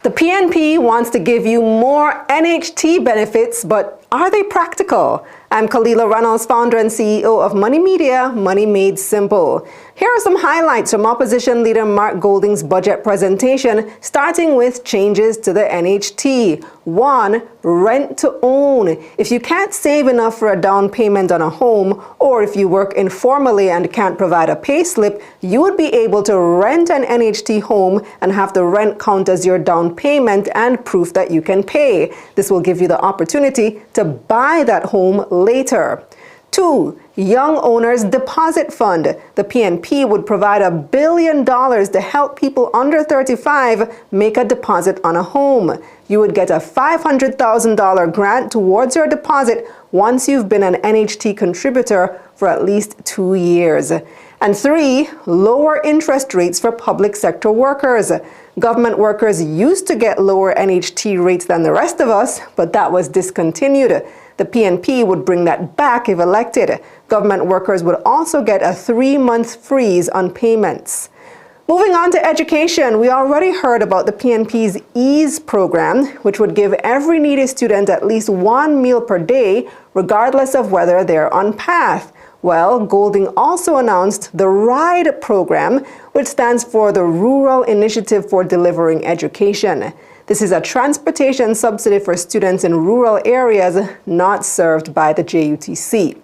The PNP wants to give you more NHT benefits, but are they practical? I'm Kalila Reynolds, founder and CEO of Money Media, Money Made Simple. Here are some highlights from Opposition Leader Mark Golding's budget presentation, starting with changes to the NHT. 1. Rent to own. If you can't save enough for a down payment on a home, or if you work informally and can't provide a pay slip, you would be able to rent an NHT home and have the rent count as your down payment and proof that you can pay. This will give you the opportunity to buy that home later. 2. Young Owners Deposit Fund. The PNP would provide $1 billion to help people under 35 make a deposit on a home. You would get a $500,000 grant towards your deposit once you've been an NHT contributor for at least 2 years. And 3. Lower interest rates for public sector workers. Government workers used to get lower NHT rates than the rest of us, but that was discontinued. The PNP would bring that back if elected. Government workers would also get a 3-month freeze on payments. Moving on to education, we already heard about the PNP's EASE program, which would give every needy student at least 1 meal per day, regardless of whether they're on PATH. Well, Golding also announced the RIDE program, which stands for the Rural Initiative for Delivering Education. This is a transportation subsidy for students in rural areas not served by the JUTC.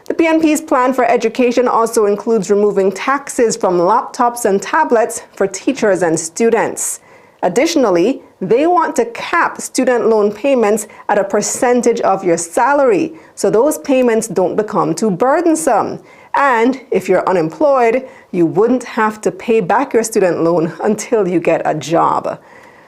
The PNP's plan for education also includes removing taxes from laptops and tablets for teachers and students. Additionally, they want to cap student loan payments at a percentage of your salary, so those payments don't become too burdensome. And if you're unemployed, you wouldn't have to pay back your student loan until you get a job.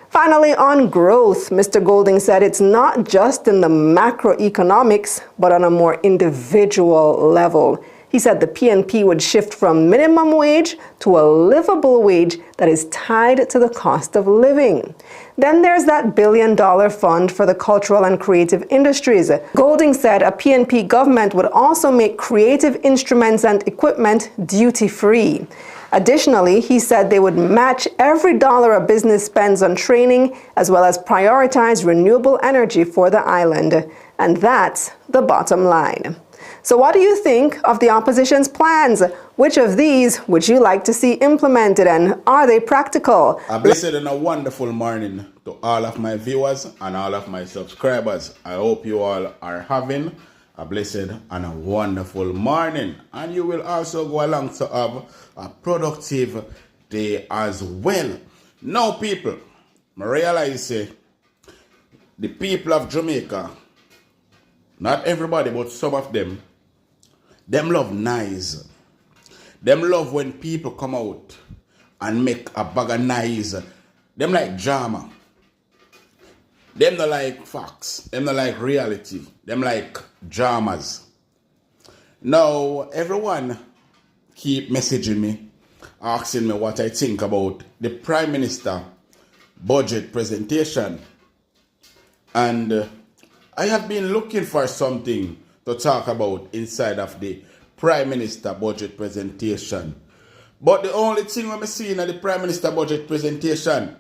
Finally, on growth, Mr. Golding said it's not just in the macroeconomics, but on a more individual level. He said the PNP would shift from minimum wage to a livable wage that is tied to the cost of living. Then there's that $1 billion fund for the cultural and creative industries. Golding said a PNP government would also make creative instruments and equipment duty-free. Additionally, he said they would match every dollar a business spends on training, as well as prioritize renewable energy for the island. And that's the bottom line. So what do you think of the opposition's plans? Which of these would you like to see implemented, and are they practical? A blessed and a wonderful morning to all of my viewers and all of my subscribers. I hope you all are having a blessed and a wonderful morning, and you will also go along to have a productive day as well. Now, people, I realize the people of Jamaica, not everybody, but some of them love noise. Them love when people come out and make a bag of noise. Them like drama. Them not like facts. Them not like reality. Them like dramas. Now, everyone keep messaging me, asking me what I think about the Prime Minister budget presentation. And I have been looking for something to talk about inside of the Prime Minister budget presentation. But the only thing I'm seeing at the Prime Minister budget presentation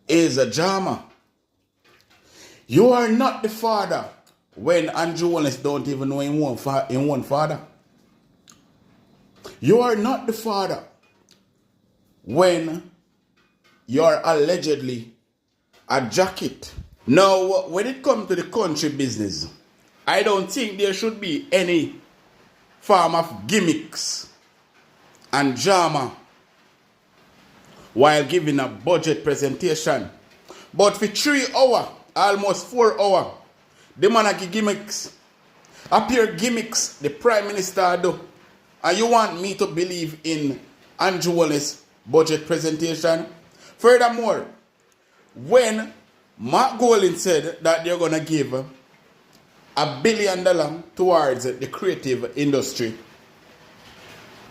is a drama. You are not the father when Andrew Holiness don't even know in one father. You are not the father when you are allegedly a jacket. Now, when it comes to the country business, I don't think there should be any form of gimmicks and drama while giving a budget presentation. But for 3 hours, almost 4 hours, the man give gimmicks. Appear gimmicks the Prime Minister do. And you want me to believe in Andrew Holiness budget presentation? Furthermore, when Mark Golding said that they're going to give $1 billion towards the creative industry,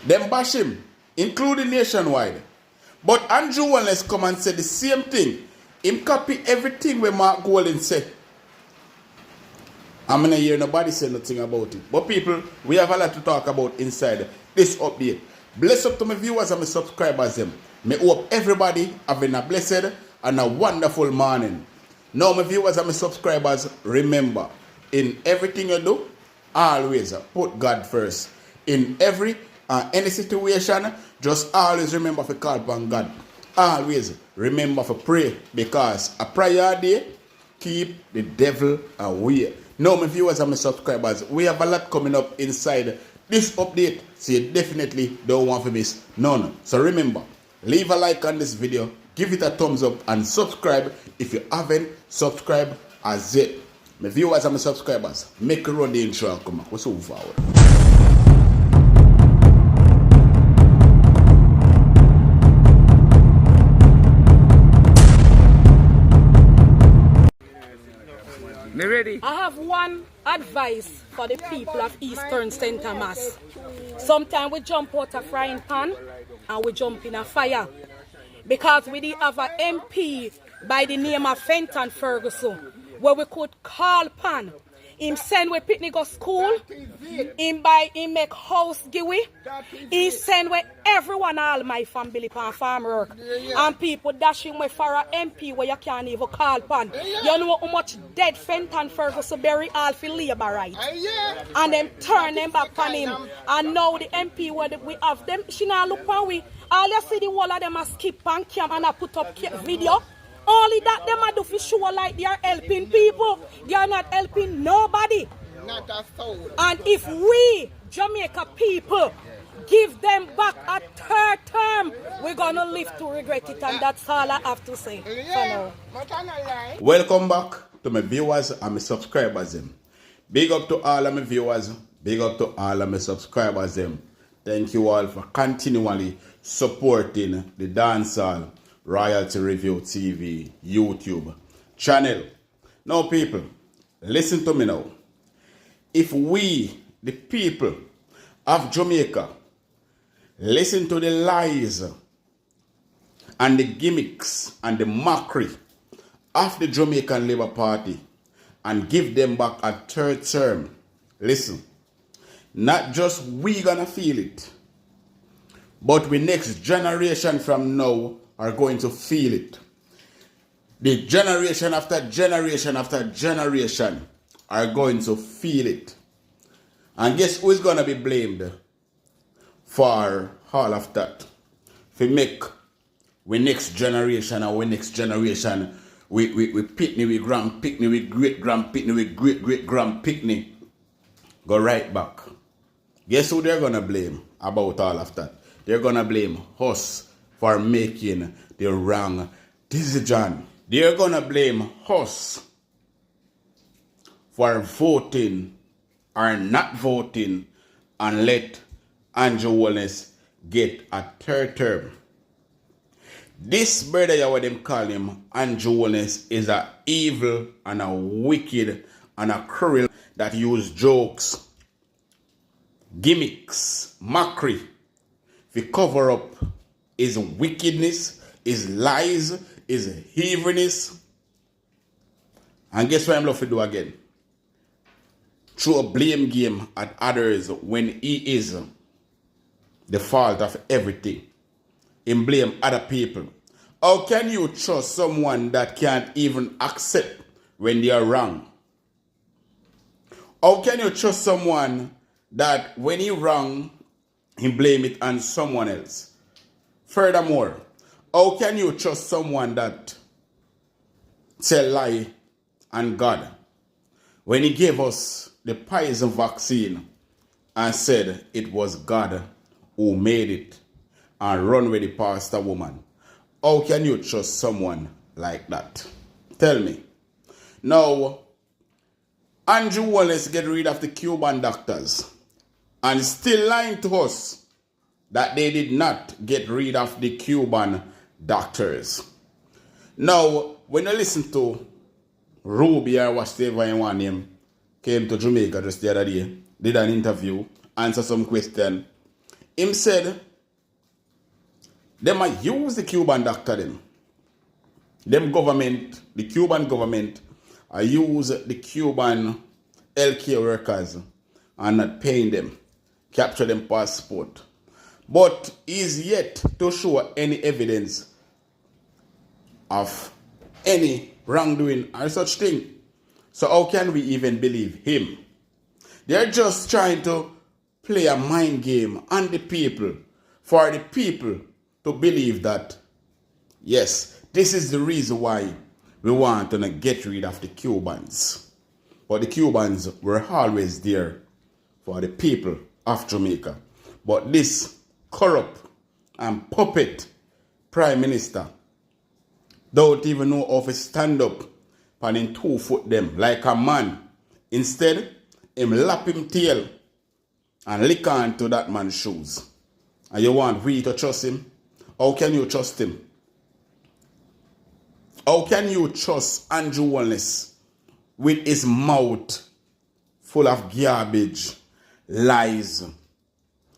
them bash him, including nationwide. But Andrew Holiness come and say the same thing. Him copy everything where Mark Golding said. I'm going to hear nobody say nothing about it. But people, we have a lot to talk about inside this update. Bless up to my viewers and my subscribers. Me hope everybody having a blessed and a wonderful morning. Now, my viewers and my subscribers, remember, in everything you do, always put God first. In any situation, just always remember to call upon God. Always remember to pray, because a prayer a day keep the devil away. Now, my viewers and my subscribers, we have a lot coming up inside this update, so you definitely don't want to miss none. So remember, leave a like on this video, give it a thumbs up, and subscribe if you haven't subscribed as yet. My viewers and my subscribers, make a run the intro and come on. We're so forward. Me ready? I have one advice for the people of Eastern St. Thomas. Sometimes we jump out a frying pan and we jump in a fire. Because we did have an MP by the name of Fenton Ferguson, where we could call pan. Him send we picnic go school. Him make house give we. He send we everyone, all my family pan farm work. And people dashing me for a MP where you can't even call pan. You know how much dead Fenton Ferguson bury all for labor right. And them turn them back on him. And now the MP where we have them, she now look on we. All you see the whole of them a skip and cam and a put up video. Only that them a do for sure like they are helping people. They are not helping nobody. Not a soul. And if we, Jamaica people, give them back a third term, we're gonna live to regret it, and that's all I have to say for now. Welcome back to my viewers and my subscribers them. Big up to all of my viewers, big up to all of my subscribers them. Thank you all for continually supporting the Dancehall Royalty Review TV YouTube channel. Now people, listen to me now. If we, the people of Jamaica, listen to the lies and the gimmicks and the mockery of the Jamaican Labour Party and give them back a third term, listen, not just we gonna feel it, but we next generation from now are going to feel it. The generation after generation after generation are going to feel it. And guess who is going to be blamed for all of that? If we make we next generation or we next generation, we pitney, we grand pitney, we great grand pitney, we great grand pitney, go right back. Guess who they're going to blame about all of that? They're going to blame us for making the wrong decision. They're going to blame us for voting or not voting and let Andrew Holiness get a third term. This brother, what them call him, Andrew Holiness, is a evil and a wicked and a cruel that use jokes, gimmicks, mockery to cover up his wickedness, his lies, his evilness. And guess what I'm love to do again? Throw a blame game at others when he is the fault of everything. Him blame other people. How can you trust someone that can't even accept when they are wrong? How can you trust someone that when he wrong, he blame it on someone else? Furthermore, how can you trust someone that tell lie on God when he gave us the poison vaccine and said it was God who made it and run with the pastor woman? How can you trust someone like that? Tell me. Now, Andrew Wallace get rid of the Cuban doctors and still lying to us that they did not get rid of the Cuban doctors. Now, when you listen to Ruby or whatever you want him, came to Jamaica just the other day, did an interview, answer some question. Him said, they might use the Cuban doctor them. Them government, the Cuban government, use the Cuban healthcare workers and not paying them, capture them passport. But is yet to show any evidence of any wrongdoing or such thing. So how can we even believe him? They're just trying to play a mind game on the people for the people to believe that, yes, this is the reason why we want to get rid of the Cubans. But the Cubans were always there for the people of Jamaica. But this corrupt and puppet prime minister don't even know how to stand up on him 2 foot them like a man. Instead, him lap him tail and lick on to that man's shoes. And you want we to trust him? How can you trust him? How can you trust Andrew Holiness with his mouth full of garbage, lies,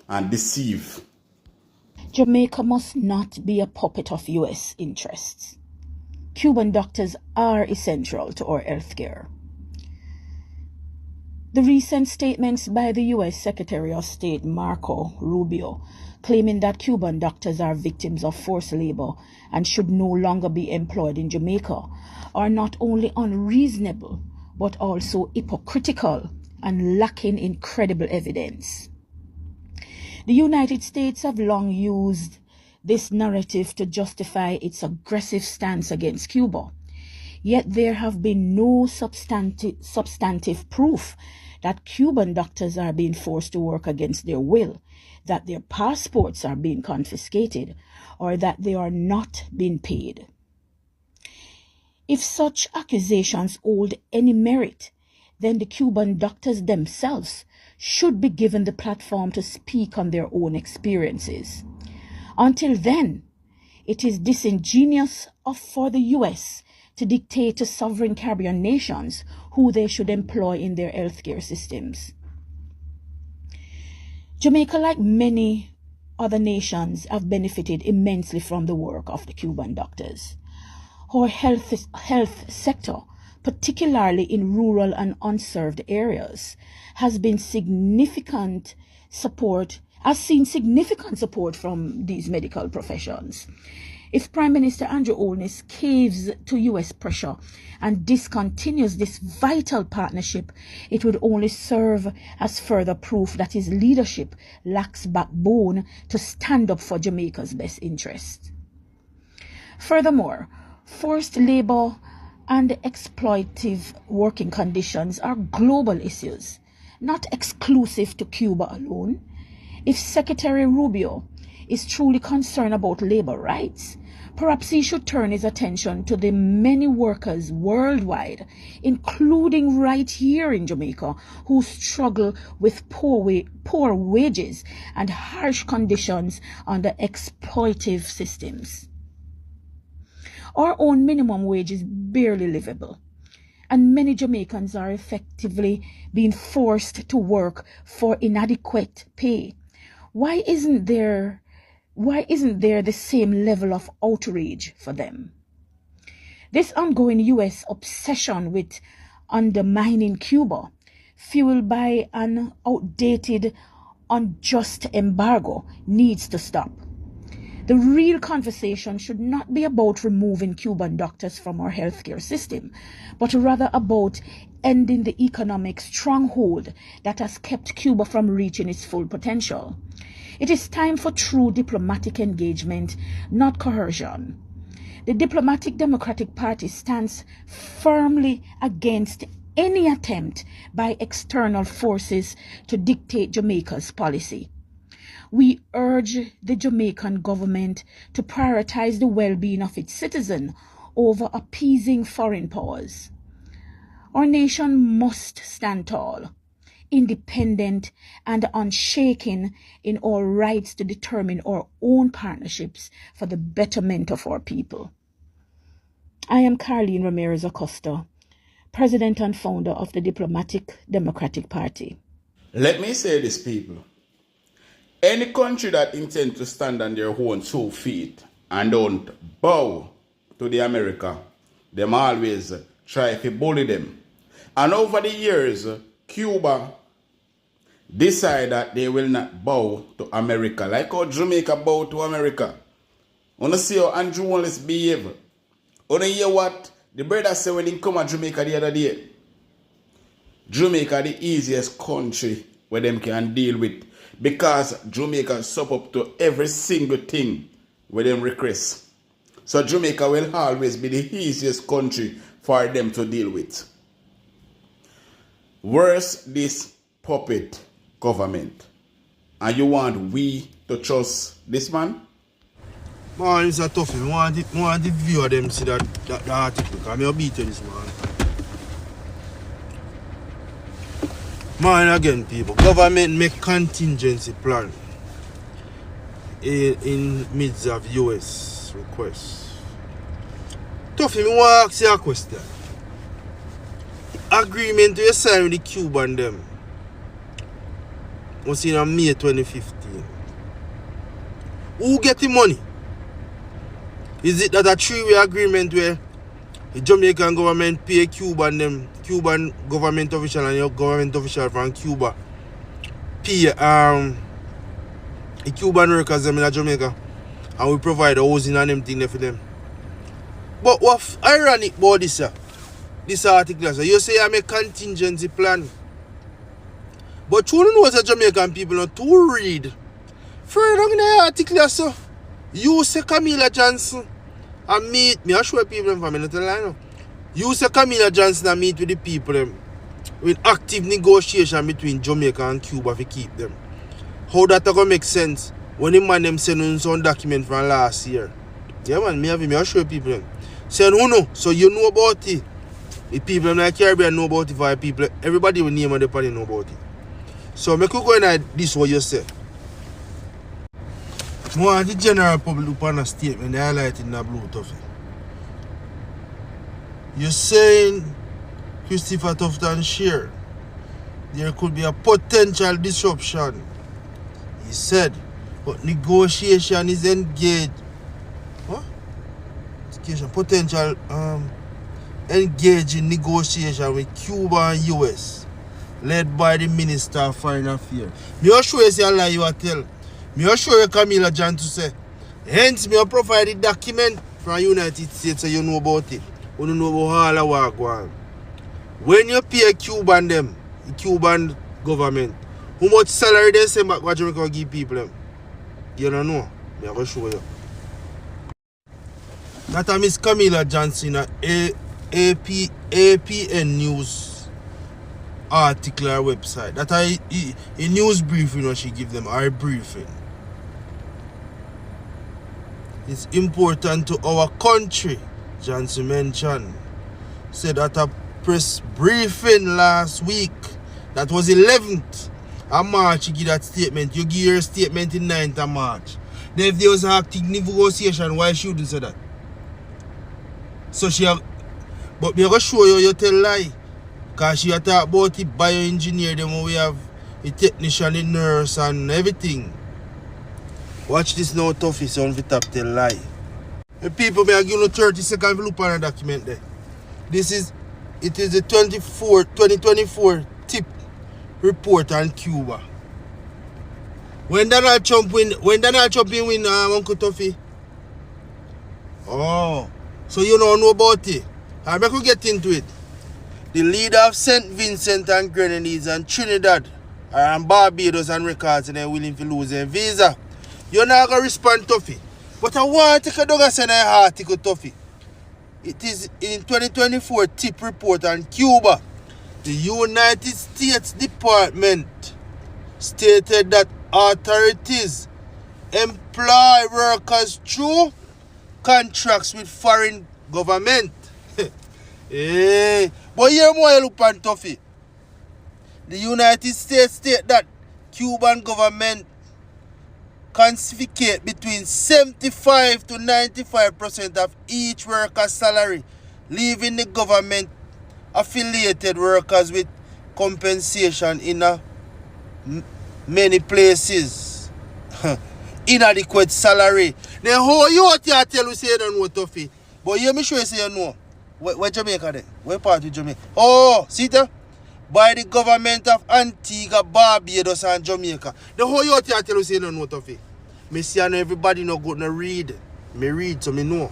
and deceive? Jamaica must not be a puppet of U.S. interests. Cuban doctors are essential to our healthcare. The recent statements by the U.S. Secretary of State Marco Rubio claiming that Cuban doctors are victims of forced labor and should no longer be employed in Jamaica are not only unreasonable but also hypocritical and lacking in credible evidence. The United States have long used this narrative to justify its aggressive stance against Cuba. Yet there have been no substantive proof that Cuban doctors are being forced to work against their will, that their passports are being confiscated, or that they are not being paid. If such accusations hold any merit, then the Cuban doctors themselves should be given the platform to speak on their own experiences. Until then, it is disingenuous for the U.S. to dictate to sovereign Caribbean nations who they should employ in their healthcare systems. Jamaica, like many other nations, have benefited immensely from the work of the Cuban doctors. Our health sector, particularly in rural and unserved areas, has seen significant support from these medical professions. If Prime Minister Andrew Holiness caves to U.S. pressure and discontinues this vital partnership, it would only serve as further proof that his leadership lacks backbone to stand up for Jamaica's best interests. Furthermore, forced labor and exploitative working conditions are global issues, not exclusive to Cuba alone. If Secretary Rubio is truly concerned about labor rights, perhaps he should turn his attention to the many workers worldwide, including right here in Jamaica, who struggle with poor wages and harsh conditions under exploitative systems. Our own minimum wage is barely livable, and many Jamaicans are effectively being forced to work for inadequate pay. Why isn't there the same level of outrage for them? This ongoing U.S. obsession with undermining Cuba, fueled by an outdated, unjust embargo, needs to stop. The real conversation should not be about removing Cuban doctors from our healthcare system, but rather about ending the economic stronghold that has kept Cuba from reaching its full potential. It is time for true diplomatic engagement, not coercion. The Diplomatic Democratic Party stands firmly against any attempt by external forces to dictate Jamaica's policy. We urge the Jamaican government to prioritize the well-being of its citizens over appeasing foreign powers. Our nation must stand tall, independent and unshaken in our rights to determine our own partnerships for the betterment of our people. I am Carleen Ramirez Acosta, President and founder of the Diplomatic Democratic Party. Let me say this, people. Any country that intends to stand on their own 2 feet and don't bow to the America, them always try to bully them. And over the years, Cuba decide that they will not bow to America, like how Jamaica bow to America. Want to see how Andrew Holiness behave? Only hear what the brother said when he come to Jamaica the other day. Jamaica the easiest country where them can deal with because Jamaica sub up to every single thing where them request. So Jamaica will always be the easiest country for them to deal with. Worse this puppet government. And you want we to trust this man? Man, it's a tough one. I want the view of them see that article. Because I'm beat this man. Man, again, people. Government make contingency plan in midst of US requests. Tough, I want to ask you a question. Agreement you signed with the Cuban them was in May 2015. Who get the money? Is it that a three-way agreement where the Jamaican government pay Cuban government official and your government official from Cuba pay the Cuban workers them in Jamaica and we provide housing and them thing for them? But what ironic about this article, so you say I make contingency plan. But you don't know what Jamaican people not to read. Further in the article, so you say Camilla Johnson and meet me. I show people from me tell line. You say Camilla Johnson and meet with the people them with active negotiation between Jamaica and Cuba to keep them. How that gonna make sense when the man them send some document from last year? Yeah man, I show people them. Say who know, so you know about it. The people in the Caribbean know about it for people. Everybody will name and they know about it. So make you go in this what you say. More the general public look on a statement, they highlight in the blue tough. You're saying Christopher Tufton share there could be a potential disruption. He said, but negotiation is engaged. What? Potential engage in negotiation with Cuba and US, led by the Minister of Foreign Affairs. Me assure you say a lie you are tell. Me assure you Camilla John to say. Hence me provide the document from United States so you know about it. You know about all the work going. When you pay Cuban them, the Cuban government, how much salary they send back what Jamaica give people them? You don't know. Me I go show you. That is Miss Camilla Johnson APN News article or website. That a news briefing when she give them our briefing. It's important to our country, Johnson mentioned. Said at a press briefing last week, that was 11th of March, you give that statement. You give your statement in 9th of March. Then if there was an active negotiation, why she wouldn't say that? So she have, but me going to show you, you tell lie. Because she talk about the bioengineer, then we have the technician, the nurse and everything. Watch this now, Tuffy, so on the top tell lie. The people may give you 30 seconds to look on a document there. It is the 2024 tip report on Cuba. When Donald Trump win, Uncle Tuffy? Oh. So you don't know about it. I'm going to get into it. The leader of St. Vincent and Grenadines and Trinidad are on Barbados and records and they're willing to lose their visa. You're not going to respond, Tuffy. But I want to take a dog and send an article, Tuffy. It is in 2024 tip report on Cuba. The United States Department stated that authorities employ workers through contracts with foreign government. Hey, but here more look on Tuffy. The United States state that Cuban government confiscate between 75 to 95% of each worker's salary, leaving the government affiliated workers with compensation in many places. Inadequate salary. Now how you out here tell you say you don't know Tuffy? But you me sure you say you know. Where Jamaica then? Where part of Jamaica? Oh, see there? By the government of Antigua, Barbados and Jamaica. The whole you out here tell you say you don't know Tuffy. Me see and everybody not good to read. Me read so me know.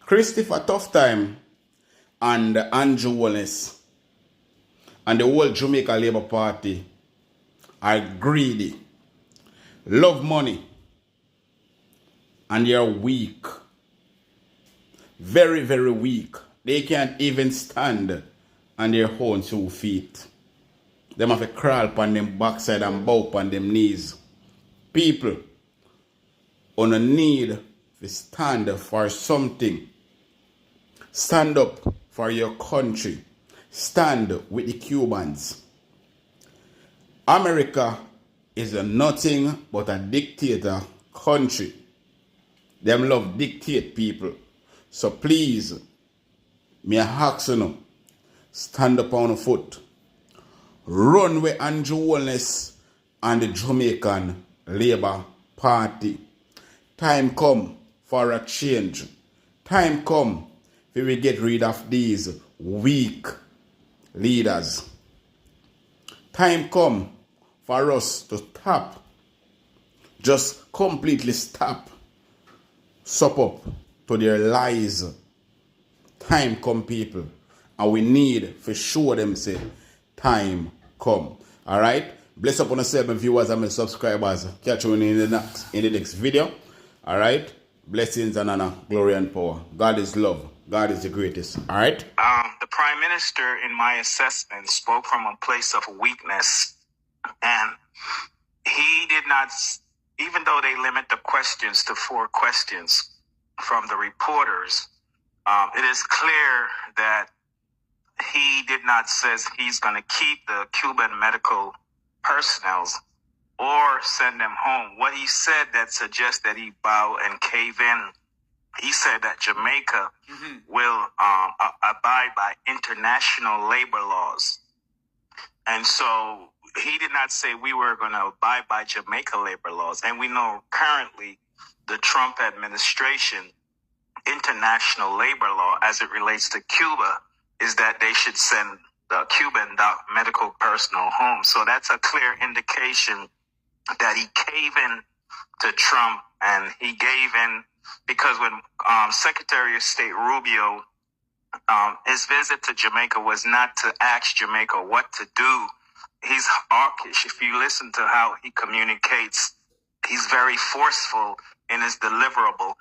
Christopher Tough Time and Andrew Holiness and the whole Jamaica Labour Party are greedy, love money, and they are weak. Very, very weak. They can't even stand on their own 2 feet. Them have to crawl upon them backside and bow upon them knees. People on a need to stand for something. Stand up for your country. Stand with the Cubans. America is a nothing but a dictator country. Them love dictate people. So please, me ask you, stand up on a foot. Run with Andrew Holiness and the Jamaican Labour Party. Time come for a change. Time come for we get rid of these weak leaders. Time come for us to stop. Just completely stop. Sup up to their lies. Time come, people. And we need for sure them say, time come. Alright? Bless up on yourself, my viewers and my subscribers. Catch you in the next video. Alright? Blessings and honor, glory and power. God is love. God is the greatest. Alright? The Prime Minister, in my assessment, spoke from a place of weakness. And he did not, even though they limit the questions to 4 questions from the reporters, it is clear that he did not say he's going to keep the Cuban medical personnel or send them home. What he said that suggests that he bow and cave in. He said that Jamaica will abide by international labor laws. And so he did not say we were going to abide by Jamaica labor laws. And we know currently the Trump administration, international labor law as it relates to Cuba, is that they should send the Cuban medical personnel home. So that's a clear indication that he gave in to Trump, and he gave in because when Secretary of State Rubio, his visit to Jamaica was not to ask Jamaica what to do. He's hawkish. If you listen to how he communicates, he's very forceful in his deliverable,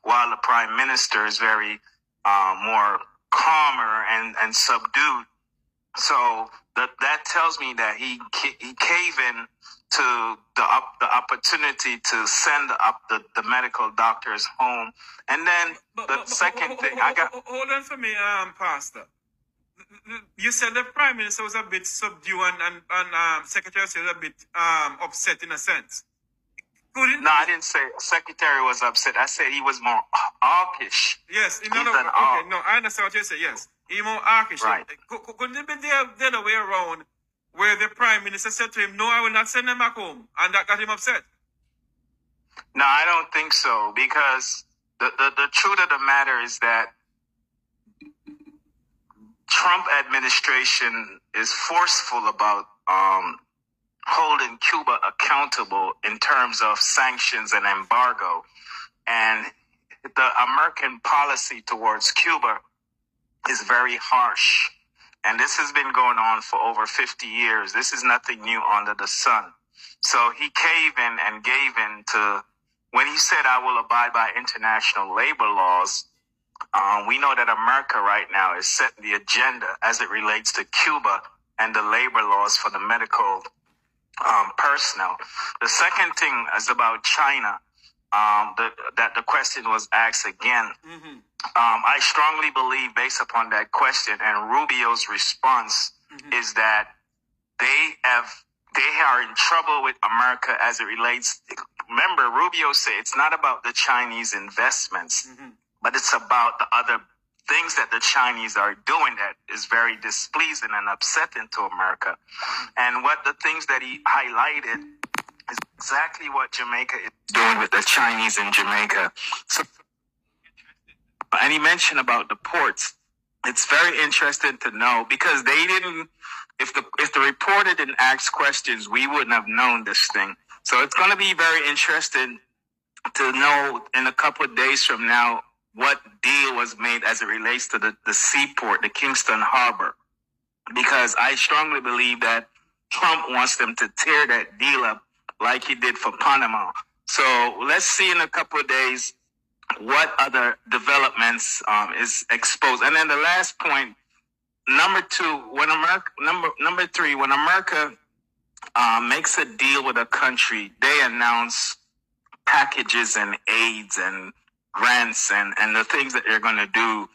while the Prime Minister is very more calmer and subdued. So that tells me that he cave in to the opportunity to send up the medical doctors home. And then the second thing I got. Hold on for me, Pastor. You said the Prime Minister was a bit subdued and Secretary of State was a bit upset in a sense. No, I didn't say Secretary was upset. I said he was more hawkish. Yes, no, I understand what you say. Yes, he more hawkish. Right. Couldn't it be the other way around, where the Prime Minister said to him, "No, I will not send them back home," and that got him upset? No, I don't think so, because the truth of the matter is that Trump administration is forceful about holding Cuba accountable in terms of sanctions and embargo. And the American policy towards Cuba is very harsh. And this has been going on for over 50 years. This is nothing new under the sun. So he caved in and gave in to, when he said, "I will abide by international labor laws," we know that America right now is setting the agenda as it relates to Cuba and the labor laws for the medical personnel. The second thing is about China. That the question was asked again. I strongly believe, based upon that question and Rubio's response, is that they are in trouble with America as it relates. Remember, Rubio said it's not about the Chinese investments, but it's about the other things that the Chinese are doing that is very displeasing and upsetting to America. And what the things that he highlighted is exactly what Jamaica is doing with the Chinese in Jamaica. So, and he mentioned about the ports. It's very interesting to know, because they didn't, if the reporter didn't ask questions, we wouldn't have known this thing. So it's going to be very interesting to know in a couple of days from now what deal was made as it relates to the seaport, the Kingston Harbor, because I strongly believe that Trump wants them to tear that deal up like he did for Panama. So let's see in a couple of days what other developments is exposed. And then the last point, number three, when America makes a deal with a country, they announce packages and aids and grants and the things that they're going to do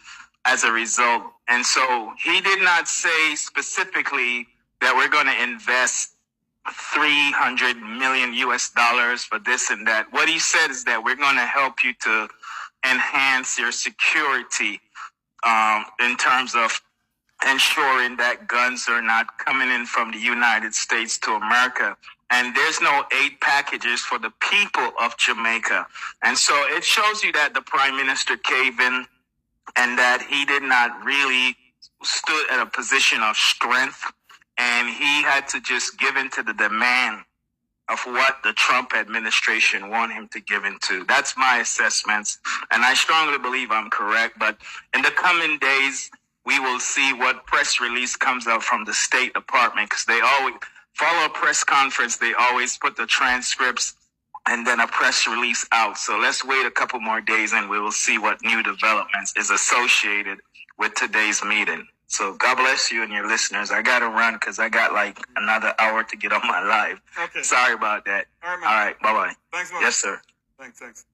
as a result. And so he did not say specifically that we're going to invest $300 million US for this and that. What he said is that we're going to help you to enhance your security in terms of ensuring that guns are not coming in from the United States to America. And there's no aid packages for the people of Jamaica. And so it shows you that the Prime Minister caved in and that he did not really stood at a position of strength. And he had to just give in to the demand of what the Trump administration want him to give into. That's my assessments. And I strongly believe I'm correct. But in the coming days, we will see what press release comes out from the State Department, because they always follow a press conference. They always put the transcripts and then a press release out. So let's wait a couple more days and we will see what new developments is associated with today's meeting. So God bless you and your listeners. I got to run because I got like another hour to get on my live. Okay. Sorry about that. All right, man. All right. Bye-bye. Thanks, man. Yes, sir. Thanks.